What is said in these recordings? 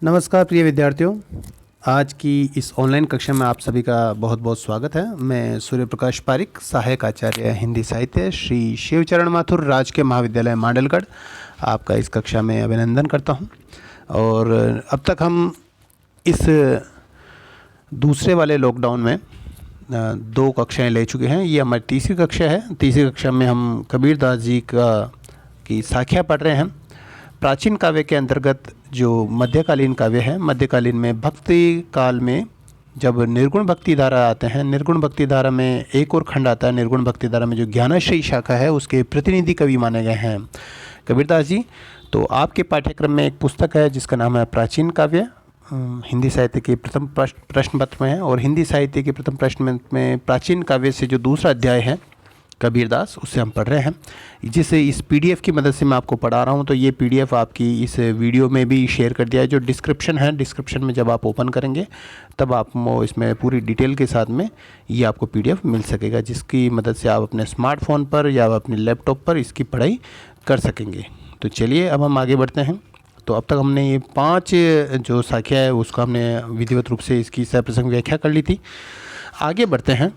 नमस्कार प्रिय विद्यार्थियों। आज की इस ऑनलाइन कक्षा में आप सभी का बहुत बहुत स्वागत है। मैं सूर्य प्रकाश पारिक, सहायक आचार्य हिंदी साहित्य, श्री शिवचरण माथुर राजकीय महाविद्यालय मांडलगढ़, आपका इस कक्षा में अभिनंदन करता हूं। और अब तक हम इस दूसरे वाले लॉकडाउन में 2 कक्षाएं ले चुके हैं। ये हमारी तीसरी कक्षा है। तीसरी कक्षा में हम कबीरदास जी की साखियाँ पढ़ रहे हैं। प्राचीन काव्य के अंतर्गत जो मध्यकालीन काव्य है, मध्यकालीन में भक्ति काल में जब निर्गुण भक्ति धारा आते हैं, निर्गुण भक्ति धारा में एक और खंड आता है। निर्गुण भक्ति धारा में जो ज्ञानाश्रयी शाखा है उसके प्रतिनिधि कवि माने गए हैं कबीरदास जी। तो आपके पाठ्यक्रम में एक पुस्तक है जिसका नाम है प्राचीन काव्य, हिंदी साहित्य के प्रथम प्रश्न पत्र में है। और हिंदी साहित्य के प्रथम प्रश्न में प्राचीन काव्य से जो दूसरा अध्याय है कबीरदास, उससे हम पढ़ रहे हैं, जिसे इस पीडीएफ की मदद से मैं आपको पढ़ा रहा हूं। तो ये पीडीएफ आपकी इस वीडियो में भी शेयर कर दिया है। जो डिस्क्रिप्शन है, डिस्क्रिप्शन में जब आप ओपन करेंगे तब आपको इसमें पूरी डिटेल के साथ में ये आपको पीडीएफ मिल सकेगा, जिसकी मदद से आप अपने स्मार्टफोन पर या अपने लैपटॉप पर इसकी पढ़ाई कर सकेंगे। तो चलिए अब हम आगे बढ़ते हैं। तो अब तक हमने ये 5 जो साखियाँ है उसको हमने विधिवत रूप से इसकी सप्रसंग व्याख्या कर ली थी। आगे बढ़ते हैं।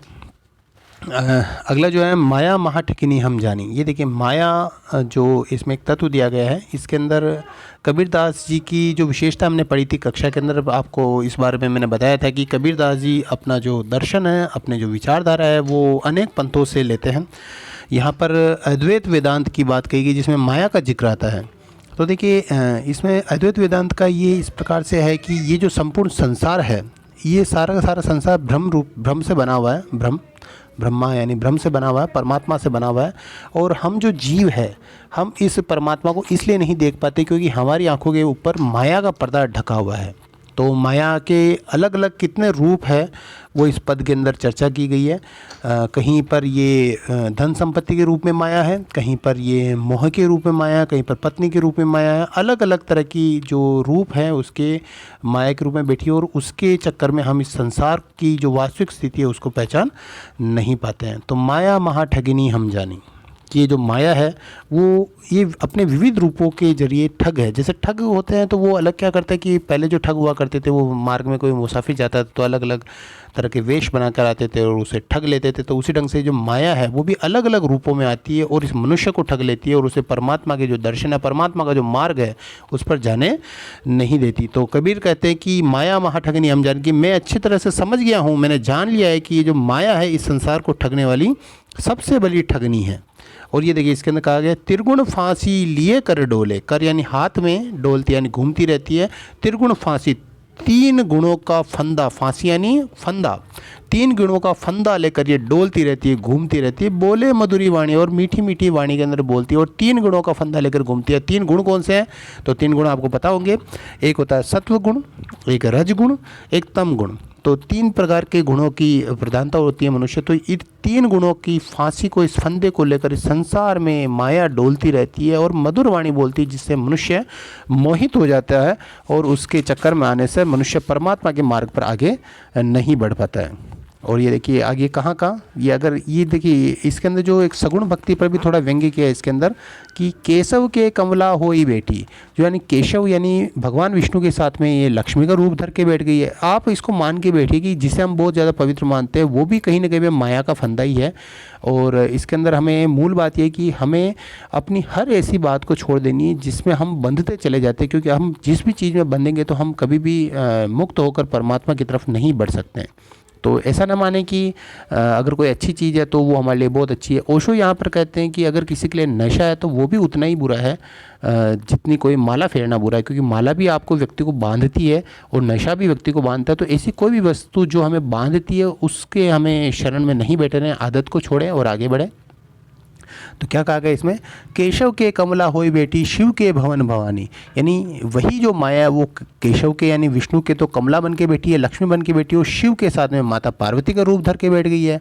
अगला जो है माया महाठकिनी हम जानी। ये देखिए, माया जो इसमें एक तत्व दिया गया है, इसके अंदर कबीरदास जी की जो विशेषता हमने पढ़ी थी कक्षा के अंदर, आपको इस बारे में मैंने बताया था कि कबीरदास जी अपना जो दर्शन है, अपने जो विचारधारा है, वो अनेक पंथों से लेते हैं। यहाँ पर अद्वैत वेदांत की बात कही गई जिसमें माया का जिक्र आता है। तो देखिए, इसमें अद्वैत वेदांत का ये इस प्रकार से है कि ये जो संपूर्ण संसार है, ये सारा का सारा संसार भ्रम से बना हुआ है। ब्रह्मा यानी ब्रह्म से बना हुआ है, परमात्मा से बना हुआ है। और हम जो जीव है, हम इस परमात्मा को इसलिए नहीं देख पाते क्योंकि हमारी आंखों के ऊपर माया का पर्दा ढका हुआ है। तो माया के अलग अलग कितने रूप है वो इस पद के अंदर चर्चा की गई है। कहीं पर ये धन संपत्ति के रूप में माया है, कहीं पर ये मोह के रूप में माया है, कहीं पर पत्नी के रूप में माया है। अलग अलग तरह की जो रूप है उसके माया के रूप में बैठी है, और उसके चक्कर में हम इस संसार की जो वास्तविक स्थिति है उसको पहचान नहीं पाते हैं। तो माया महाठगिनी हम जानी कि ये जो माया है वो ये अपने विविध रूपों के जरिए ठग है। जैसे ठग होते हैं तो वो अलग क्या करते हैं कि पहले जो ठग हुआ करते थे, वो मार्ग में कोई मुसाफिर जाता था तो अलग अलग तरह के वेश बनाकर आते थे और उसे ठग लेते थे। तो उसी ढंग से जो माया है वो भी अलग अलग रूपों में आती है और इस मनुष्य को ठग लेती है और उसे परमात्मा के जो दर्शन है, परमात्मा का जो मार्ग है, उस पर जाने नहीं देती। तो कबीर कहते हैं कि माया महाठगनी हम जान, कि मैं अच्छी तरह से समझ गया हूँ, मैंने जान लिया है कि ये जो माया है इस संसार को ठगने वाली सबसे बड़ी ठगनी है। और ये देखिए, इसके अंदर कहा गया त्रिगुण फांसी लिए कर डोले। कर यानी हाथ में डोलती यानी घूमती रहती है। त्रिगुण फांसी, 3 गुणों का फंदा, फांसी यानी फंदा, 3 गुणों का फंदा लेकर ये डोलती रहती है, घूमती रहती है। बोले मधुरी वाणी, और मीठी मीठी वाणी के अंदर बोलती है, और 3 गुणों का फंदा लेकर घूमती है। 3 गुण कौन से हैं? तो 3 गुण आपको पता होंगे। एक होता है सत्व गुण, एक रज गुण, एक तम गुण। तो 3 प्रकार के गुणों की प्रधानता होती है मनुष्य। तो इन 3 गुणों की फांसी को, इस फंदे को लेकर इस संसार में माया डोलती रहती है और मधुर वाणी बोलती है, जिससे मनुष्य मोहित हो जाता है और उसके चक्कर में आने से मनुष्य परमात्मा के मार्ग पर आगे नहीं बढ़ पाता है। और ये देखिए आगे कहाँ ये अगर ये देखिए, इसके अंदर जो एक सगुण भक्ति पर भी थोड़ा व्यंग्य किया है इसके अंदर, कि केशव के कमला होई बेटी, जो यानी केशव यानी भगवान विष्णु के साथ में ये लक्ष्मी का रूप धर के बैठ गई है। आप इसको मान के बैठिए कि जिसे हम बहुत ज़्यादा पवित्र मानते हैं वो भी कहीं ना कहीं माया का फंदा ही है। और इसके अंदर हमें मूल बात यह कि हमें अपनी हर ऐसी बात को छोड़ देनी है जिसमें हम बंधते चले जाते हैं, क्योंकि हम जिस भी चीज़ में बंधेंगे तो हम कभी भी मुक्त होकर परमात्मा की तरफ नहीं बढ़ सकते हैं। तो ऐसा ना माने कि अगर कोई अच्छी चीज़ है तो वो हमारे लिए बहुत अच्छी है। ओशो यहाँ पर कहते हैं कि अगर किसी के लिए नशा है तो वो भी उतना ही बुरा है जितनी कोई माला फेरना बुरा है, क्योंकि माला भी आपको, व्यक्ति को बांधती है और नशा भी व्यक्ति को बांधता है। तो ऐसी कोई भी वस्तु जो हमें बांधती है उसके हमें शरण में नहीं बैठे रहें, आदत को छोड़ें और आगे बढ़ें। तो क्या कहा गया इसमें? केशव के कमला होई बेटी, शिव के भवन भवानी। यानी वही जो माया है वो केशव के यानी विष्णु के तो कमला बन के बैठी है, लक्ष्मी बन के बैठी है, और शिव के साथ में माता पार्वती का रूप धर के बैठ गई है।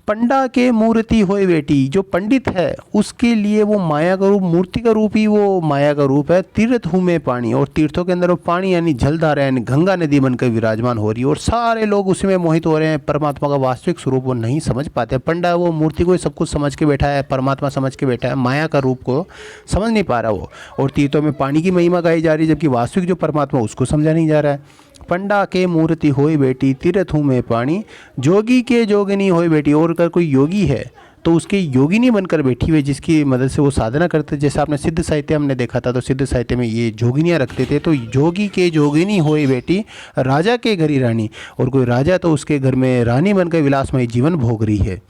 पंडा के मूर्ति होए बेटी, जो पंडित है उसके लिए वो माया का रूप, मूर्ति का रूप ही वो माया का रूप है। तीर्थ हूँ मैं पानी, और तीर्थों के अंदर वो पानी यानी जलधारा यानी गंगा नदी बनकर विराजमान हो रही है, और सारे लोग उसी में मोहित हो रहे हैं। परमात्मा का वास्तविक स्वरूप वो नहीं समझ पाते। पंडा वो मूर्ति को ही सब कुछ समझ के बैठा है, परमात्मा समझ के बैठा है, माया का रूप को समझ नहीं पा रहा वो। और तीर्थों में पानी की महिमा गाई जा रही है, जबकि वास्तविक जो परमात्मा उसको समझा नहीं जा रहा है। पंडा के मूर्ति होई बेटी, तीर्थ हूँ मैं पानी, जोगी के जोगिनी होई बेटी। और अगर कोई योगी है तो उसके योगिनी बनकर बैठी हुई, जिसकी मदद से वो साधना करते। जैसे आपने सिद्ध साहित्य हमने देखा था, तो सिद्ध साहित्य में ये जोगिनियाँ रखते थे। तो जोगी के जोगिनी होई बेटी, राजा के घर ही रानी। और कोई राजा तो उसके घर में रानी बनकर विलासमय जीवन भोग रही है।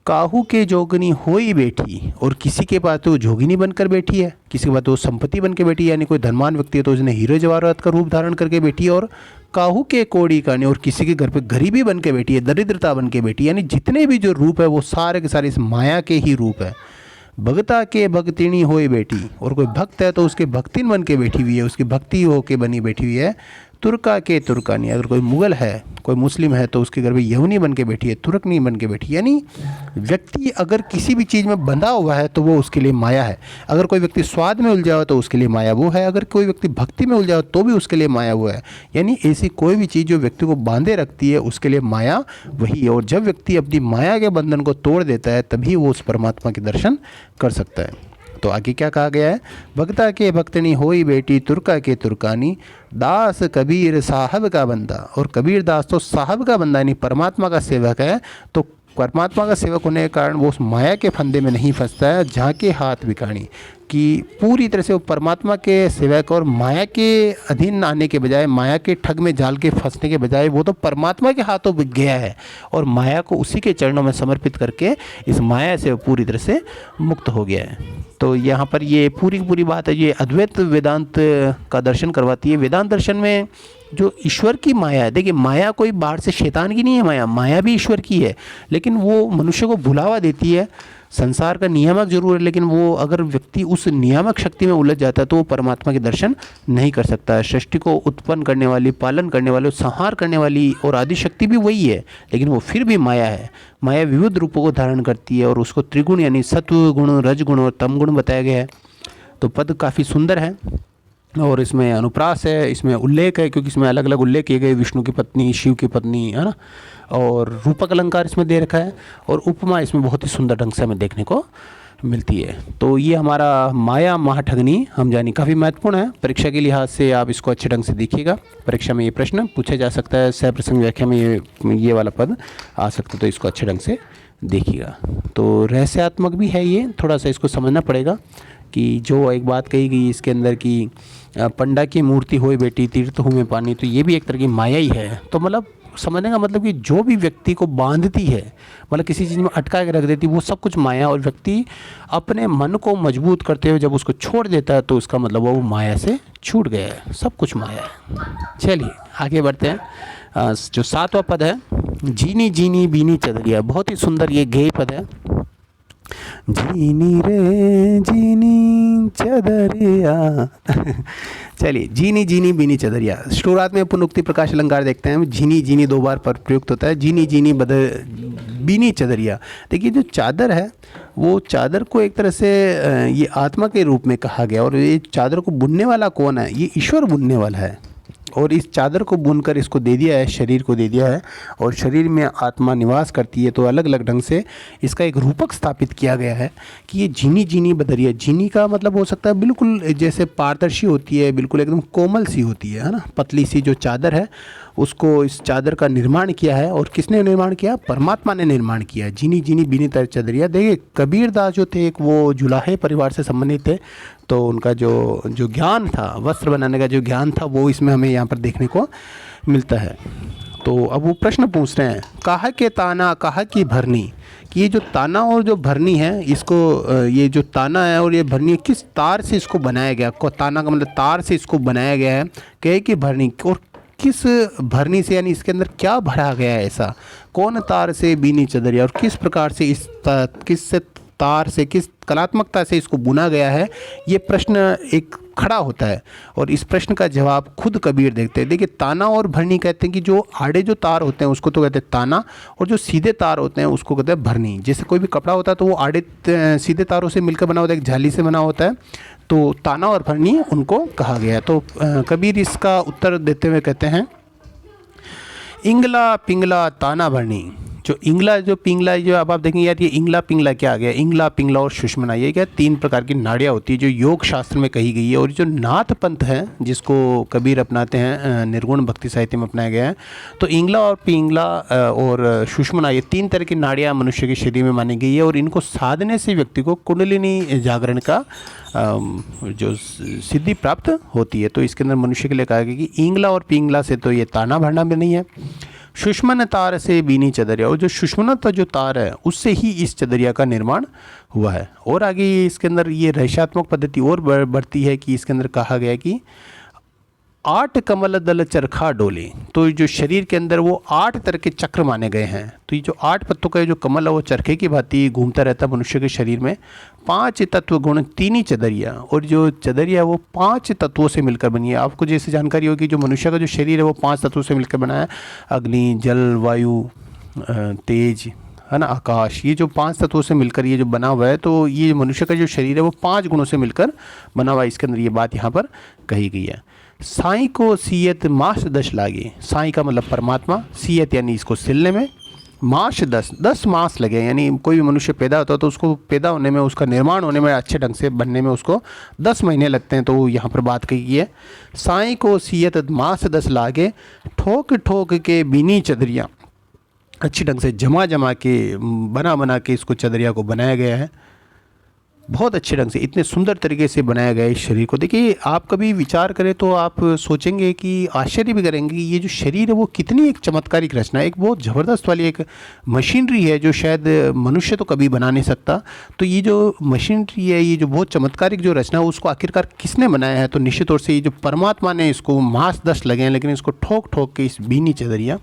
काहू के जोगनी होई बैठी, और किसी के पास तो जोगिनी बनकर बैठी है, किसी के पास तो संपत्ति बन के बैठी है, यानी कोई धनवान व्यक्ति है तो उसने हीरे जवाहरात का रूप धारण करके बैठी है। और काहू के कोड़ी काने, और किसी के घर पे गरीबी बन के बैठी है, दरिद्रता बन के बैठी है। यानी जितने भी जो रूप है वो सारे के सारे इस माया के ही रूप है। भगता के भक्तिनी होए बेटी, और कोई भक्त है तो उसके भक्तिन बन के बैठी हुई है, उसकी भक्ति हो के बनी बैठी हुई है। तुर्का के तुर्कानी, अगर कोई मुग़ल है, कोई मुस्लिम है तो उसके घर में यहुनी बन के बैठी है, तुर्कनी बन के बैठी है। यानी व्यक्ति अगर किसी भी चीज़ में बंधा हुआ है तो वो उसके लिए माया है। अगर कोई व्यक्ति स्वाद में उलझा हो तो उसके लिए माया वो है। अगर कोई व्यक्ति भक्ति में उलझा हो तो भी उसके लिए माया वो है। यानी ऐसी कोई भी चीज़ जो व्यक्ति को बांधे रखती है उसके लिए माया वही है। और जब व्यक्ति अपनी माया के बंधन को तोड़ देता है तभी वो उस परमात्मा के दर्शन कर सकता है। तो आगे क्या कहा गया है? भक्ता के भक्तनी होई बेटी, तुर्का के तुर्कानी, दास कबीर साहब का बंदा। और कबीर दास तो साहब का बंदा यानी परमात्मा का सेवक है। तो परमात्मा का सेवक होने के कारण वो उस माया के फंदे में नहीं फंसता है। झांके हाथ बिकानी, कि पूरी तरह से वो परमात्मा के सेवक और माया के अधीन आने के बजाय, माया के ठग में जाल के फंसने के बजाय वो तो परमात्मा के हाथों बिक गया है और माया को उसी के चरणों में समर्पित करके इस माया से पूरी तरह से मुक्त हो गया है। तो यहाँ पर ये पूरी की पूरी बात है, ये अद्वैत वेदांत का दर्शन करवाती है। वेदांत दर्शन में जो ईश्वर की माया है, देखिए माया कोई बाहर से शैतान की नहीं है, माया भी ईश्वर की है, लेकिन वो मनुष्य को भुलावा देती है। संसार का नियामक जरूर है, लेकिन वो अगर व्यक्ति उस नियामक शक्ति में उलझ जाता है तो वो परमात्मा के दर्शन नहीं कर सकता है। सृष्टि को उत्पन्न करने वाली, पालन करने वाली, संहार करने वाली और आदि शक्ति भी वही है, लेकिन वो फिर भी माया है। माया विविध रूपों को धारण करती है और उसको त्रिगुण यानी सत्व गुण, रजगुण और तम गुण बताया गया है। तो पद काफ़ी सुंदर है और इसमें अनुप्रास है, इसमें उल्लेख है, क्योंकि इसमें अलग अलग उल्लेख किए गए, विष्णु की पत्नी, शिव की पत्नी, है ना। और रूपक अलंकार इसमें दे रखा है और उपमा इसमें बहुत ही सुंदर ढंग से हमें देखने को मिलती है। तो ये हमारा माया महाठगनी हम जानी काफ़ी महत्वपूर्ण है। परीक्षा के लिहाज से आप इसको अच्छे ढंग से देखिएगा। परीक्षा में ये प्रश्न पूछा जा सकता है, सह प्रसंग व्याख्या में ये वाला पद आ सकता है, तो इसको अच्छे ढंग से देखिएगा। तो रहस्यात्मक भी है ये, थोड़ा सा इसको समझना पड़ेगा कि जो एक बात कही गई इसके अंदर की पंडा की मूर्ति होए बेटी, तीर्थ हूँ मैं पानी, तो ये भी एक तरह की माया ही है। तो मतलब समझने का मतलब कि जो भी व्यक्ति को बांधती है, मतलब किसी चीज़ में अटका के रख देती है, वो सब कुछ माया। और व्यक्ति अपने मन को मजबूत करते हुए जब उसको छोड़ देता है तो उसका मतलब वो माया से छूट गया है, सब कुछ माया है। चलिए आगे बढ़ते हैं। जो 7वां पद है, जीनी जीनी बीनी चदरिया, बहुत ही सुंदर ये गेय पद है। जीनी रे जीनी चदरिया चलिए, जीनी जीनी बीनी चदरिया। शुरुआत में पुनरुक्ति प्रकाश अलंकार देखते हैं। जीनी जीनी 2 बार पर प्रयुक्त होता है। जीनी जीनी बीनी चदरिया। देखिए जो चादर है वो चादर को एक तरह से ये आत्मा के रूप में कहा गया, और ये चादर को बुनने वाला कौन है? ये ईश्वर बुनने वाला है। और इस चादर को बुनकर इसको दे दिया है, शरीर को दे दिया है, और शरीर में आत्मा निवास करती है। तो अलग अलग ढंग से इसका एक रूपक स्थापित किया गया है कि ये जीनी जीनी बदरिया। जीनी का मतलब हो सकता है बिल्कुल जैसे पारदर्शी होती है, बिल्कुल एकदम कोमल सी होती है ना, पतली सी जो चादर है उसको, इस चादर का निर्माण किया है। और किसने निर्माण किया? परमात्मा ने निर्माण किया है। जीनी जीनी बीनी तर चदरिया। देखिए कबीर दास जो थे एक वो जुलाहे परिवार से संबंधित थे, तो उनका जो ज्ञान था, वस्त्र बनाने का जो ज्ञान था, वो इसमें हमें यहाँ पर देखने को मिलता है। तो अब वो प्रश्न पूछ रहे हैं, कहा के ताना कहा की भरनी, कि ये जो ताना और जो भरनी है, इसको ये जो ताना है और ये भरनी है, किस तार से इसको बनाया गया? ताना का मतलब तार से इसको बनाया गया है, कहे की भरनी, और किस भरनी से, यानी इसके अंदर क्या भरा गया है ऐसा, कौन तार से बीनी चदरिया, और किस प्रकार से किससे तार से, किस कलात्मकता से इसको बुना गया है, ये प्रश्न एक खड़ा होता है। और इस प्रश्न का जवाब खुद कबीर देखते हैं। देखिए, ताना और भरनी कहते हैं कि जो आड़े जो तार होते हैं उसको तो कहते हैं ताना, और जो सीधे तार होते हैं उसको कहते हैं भरनी। जैसे कोई भी कपड़ा होता है तो वो आड़े सीधे तारों से मिलकर बना होता है, एक झाली से बना होता है, तो ताना और भरनी उनको कहा गया है। तो कबीर इसका उत्तर देते हुए कहते हैं, इंगला पिंगला ताना भरनी। जो इंगला जो पिंगला, जो अब आप देखेंगे यार ये इंगला पिंगला क्या आ गया, इंगला पिंगला और सुषमना, ये क्या 3 प्रकार की नाड़ियाँ होती है जो योग शास्त्र में कही गई है। और जो नाथ पंथ है जिसको कबीर अपनाते हैं, निर्गुण भक्ति साहित्य में अपनाया गया है, तो इंगला और पिंगला और सुषमना, ये 3 तरह की नाड़ियाँ मनुष्य के शरीर में मानी गई है। और इनको साधने से व्यक्ति को कुंडलिनी जागरण का जो सिद्धि प्राप्त होती है। तो इसके अंदर मनुष्य के लिए कहा गया कि इंगला और पिंगला से तो ये ताना भरना भी नहीं है, सुषमन तार से बीनी चदरिया, और जो सुषमनता जो तार है उससे ही इस चदरिया का निर्माण हुआ है। और आगे इसके अंदर ये रहस्यात्मक पद्धति और बढ़ती है कि इसके अंदर कहा गया कि 8 कमल दल चरखा डोले। तो जो शरीर के अंदर वो 8 तरह के चक्र माने गए हैं। तो ये जो 8 पत्तों का जो कमल है वो चरखे की भांति घूमता रहता है मनुष्य के शरीर में। 5 तत्व गुण 3 ही चदरिया, और जो चदरिया वो 5 तत्वों से मिलकर बनी है। आपको जैसे जानकारी होगी जो मनुष्य का जो शरीर है वो 5 तत्वों से मिलकर बना है, अग्नि, जल, वायु, तेज, है ना, आकाश। ये जो 5 तत्वों से मिलकर ये जो बना हुआ है, तो ये मनुष्य का जो शरीर है वो 5 गुणों से मिलकर बना हुआ है। इसके अंदर ये बात यहाँ पर कही गई है। साई को सीयत मास 10 लागे। साई का मतलब परमात्मा, सीयत यानी इसको सिलने में, मास 10 मास लगे। यानी कोई भी मनुष्य पैदा होता है तो उसको पैदा होने में, उसका निर्माण होने में, अच्छे ढंग से बनने में उसको 10 महीने लगते हैं। तो यहाँ पर बात कही गई है, साई को सीयत मास 10 लागे, ठोक ठोक के बीनी चदरिया। अच्छी ढंग से जमा के, बना के इसको चदरिया को बनाया गया है। बहुत अच्छे ढंग से, इतने सुंदर तरीके से बनाया गया है इस शरीर को। देखिए, आप कभी विचार करें तो आप सोचेंगे कि आश्चर्य भी करेंगे कि ये जो शरीर है वो कितनी एक चमत्कारिक रचना है, एक बहुत ज़बरदस्त वाली एक मशीनरी है जो शायद मनुष्य तो कभी बना नहीं सकता। तो ये जो मशीनरी है, ये जो बहुत चमत्कारिक जो रचना है, उसको आखिरकार किसने बनाया है? तो निश्चित तौर से ये जो परमात्मा ने, इसको मास 10 लगे हैं, लेकिन इसको ठोक ठोक के इस बीनी चदरिया,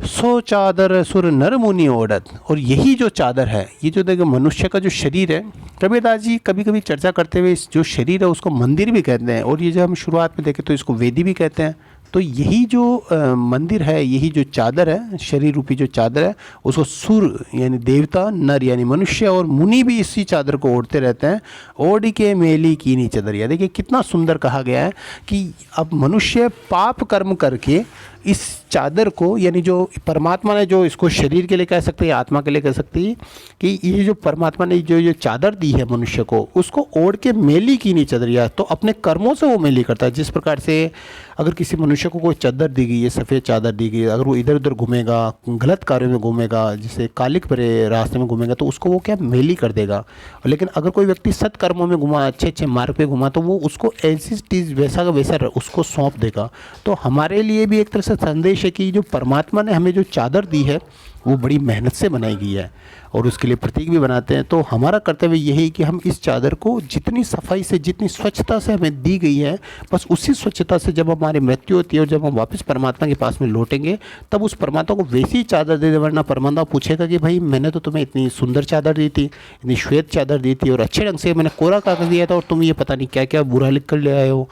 सो चादर सुर नर मुनि ओढ़त। और यही जो चादर है, ये जो देखो मनुष्य का जो शरीर है, कबीरदास जी कभी कभी चर्चा करते हुए इस जो शरीर है उसको मंदिर भी कहते हैं, और ये जब हम शुरुआत में देखें तो इसको वेदी भी कहते हैं। तो यही जो मंदिर है, यही जो चादर है, शरीर रूपी जो चादर है, उसको सुर यानी देवता, नर यानी मनुष्य, और मुनि भी इसी चादर को ओढ़ते रहते हैं। ओढ़ के मेली कीनी चदरिया। देखिए कितना सुंदर कहा गया है कि अब मनुष्य पाप कर्म करके इस चादर को, यानी जो परमात्मा ने जो इसको शरीर के लिए कह सकते हैं, आत्मा के लिए कह सकते हैं, कि ये जो परमात्मा ने जो चादर दी है मनुष्य को, उसको ओढ़ के मेली कीनी चदरिया। तो अपने कर्मों से वो मेली करता है। जिस प्रकार से अगर किसी मनुष्य को कोई चादर दी गई है, सफ़ेद चादर दी गई है, अगर वो इधर उधर घूमेगा, गलत कार्यों में घूमेगा, जैसे कालिक भरे रास्ते में घूमेगा, तो उसको वो क्या मेली कर देगा। लेकिन अगर कोई व्यक्ति सत्कर्मों में घुमा, अच्छे अच्छे मार्ग पे घुमा, तो वो उसको ऐसी चीज़ वैसा का वैसा उसको सौंप देगा। तो हमारे लिए भी एक तरह से संदेश है कि जो परमात्मा ने हमें जो चादर दी है वो बड़ी मेहनत से बनाई गई है, और उसके लिए प्रतीक भी बनाते हैं। तो हमारा कर्तव्य यही कि हम इस चादर को जितनी सफाई से, जितनी स्वच्छता से हमें दी गई है, बस उसी स्वच्छता से जब हमारी मृत्यु होती है और जब हम वापस परमात्मा के पास में लौटेंगे, तब उस परमात्मा को वैसी ही चादर दे दे। वरना परमात्मा पूछेगा कि भाई मैंने तो तुम्हें इतनी सुंदर चादर दी थी, इतनी श्वेत चादर दी थी, और अच्छे ढंग से मैंने कोरा कागज दिया था, और तुम ये पता नहीं क्या क्या बुरा लिख कर ले आए हो।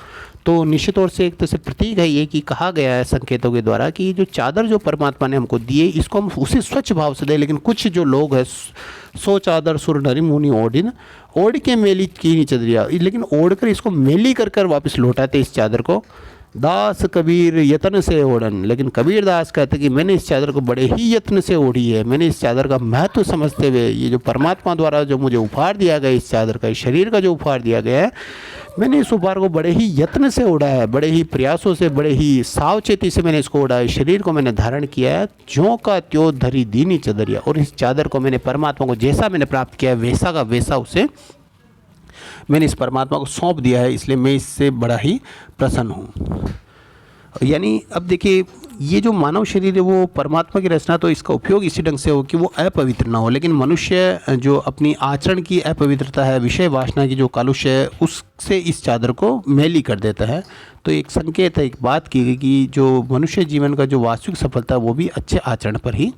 तो निश्चित तौर से एक तरह से प्रतीक है ये कि कहा गया है संकेतों के द्वारा कि जो चादर जो परमात्मा ने हमको दी है, इसको हम उसी स्वच्छ भाव से दें। लेकिन कुछ जो लोग हैं, सो चादर सुर नरी मुनि ओढ़िन, ओढ़ के मेली की चदरिया, लेकिन ओढ़ कर इसको मेली कर कर वापस लौटाते इस चादर को। दास कबीर यत्न से ओढ़न। लेकिन कबीर दास कहते कि मैंने इस चादर को बड़े ही यत्न से ओढ़ी है। मैंने इस चादर का महत्व समझते हुए, ये जो परमात्मा द्वारा जो मुझे उपहार दिया गया, इस चादर का, इस शरीर का जो उपहार दिया गया है, मैंने इस उपहार को बड़े ही यत्न से ओढ़ा है, बड़े ही प्रयासों से, बड़े ही सावचेती से मैंने इसको ओढ़ा है। शरीर को मैंने धारण किया है, ज्यों का त्यों धरी दीनी चदरिया। और इस चादर को मैंने परमात्मा को जैसा मैंने प्राप्त किया है, वैसा का वैसा उसे मैंने इस परमात्मा को सौंप दिया है। इसलिए मैं इससे बड़ा ही प्रसन्न हूँ। यानी अब देखिए, ये जो मानव शरीर है वो परमात्मा की रचना, तो इसका उपयोग इसी ढंग से हो कि वो अपवित्र ना हो। लेकिन मनुष्य जो अपनी आचरण की अपवित्रता है, विषय वासना की जो कालुष्य है, उससे इस चादर को मैली कर देता है। तो एक संकेत है, एक बात की गई कि जो मनुष्य जीवन का जो वास्तविक सफलता है वो भी अच्छे आचरण पर ही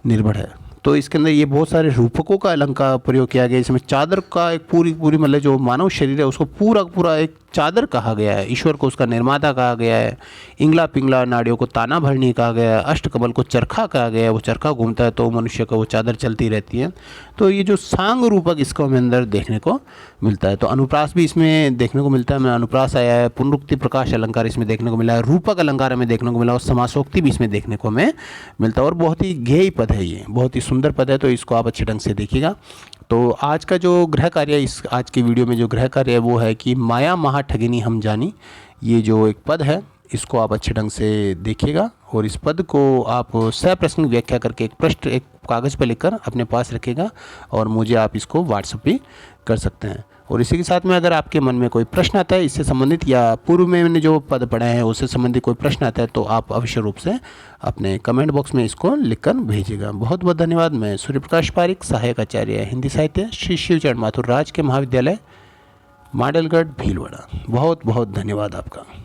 निर्भर है। तो इसके अंदर ये बहुत सारे रूपकों का अलंकार प्रयोग किया गया है। इसमें चादर का एक पूरी पूरी मतलब जो मानव शरीर है उसको पूरा पूरा एक चादर कहा गया है, ईश्वर को उसका निर्माता कहा गया है, इंगला पिंगला नाड़ियों को ताना भरनी कहा गया है, अष्टकमल को चरखा कहा गया है, वो चरखा घूमता है तो मनुष्य का वो चादर चलती रहती है। तो ये जो सांग रूपक इसको हमें अंदर देखने को मिलता है। तो अनुप्रास भी इसमें देखने को मिलता है, हमें अनुप्रास आया है, पुनरुक्ति प्रकाश अलंकार इसमें देखने को मिला है, रूपक अलंकार हमें देखने को मिला और समासोक्ति भी इसमें देखने को हमें मिलता है। और बहुत ही गेय पद है, ये बहुत ही सुंदर पद है, तो इसको आप अच्छे ढंग से देखिएगा। तो आज का जो गृह कार्य है, इस आज की वीडियो में जो गृह कार्य है वो है कि माया महा ठगिनी हम जानी, ये जो एक पद है इसको आप अच्छे ढंग से देखिएगा और इस पद को आप सप्रश्न व्याख्या करके एक प्रश्न एक कागज़ पर लिखकर अपने पास रखिएगा और मुझे आप इसको व्हाट्सएप पे कर सकते हैं। और इसी के साथ में अगर आपके मन में कोई प्रश्न आता है इससे संबंधित या पूर्व में मैंने जो पद पढ़े हैं उससे संबंधित कोई प्रश्न आता है तो आप अवश्य रूप से अपने कमेंट बॉक्स में इसको लिखकर भेजिएगा। बहुत बहुत धन्यवाद। मैं सूर्य प्रकाश पारिक, सहायक आचार्य हिंदी साहित्य, श्री शिवचरण माथुर राजकीय महाविद्यालय, मांडलगढ़, भीलवाड़ा। बहुत बहुत धन्यवाद आपका।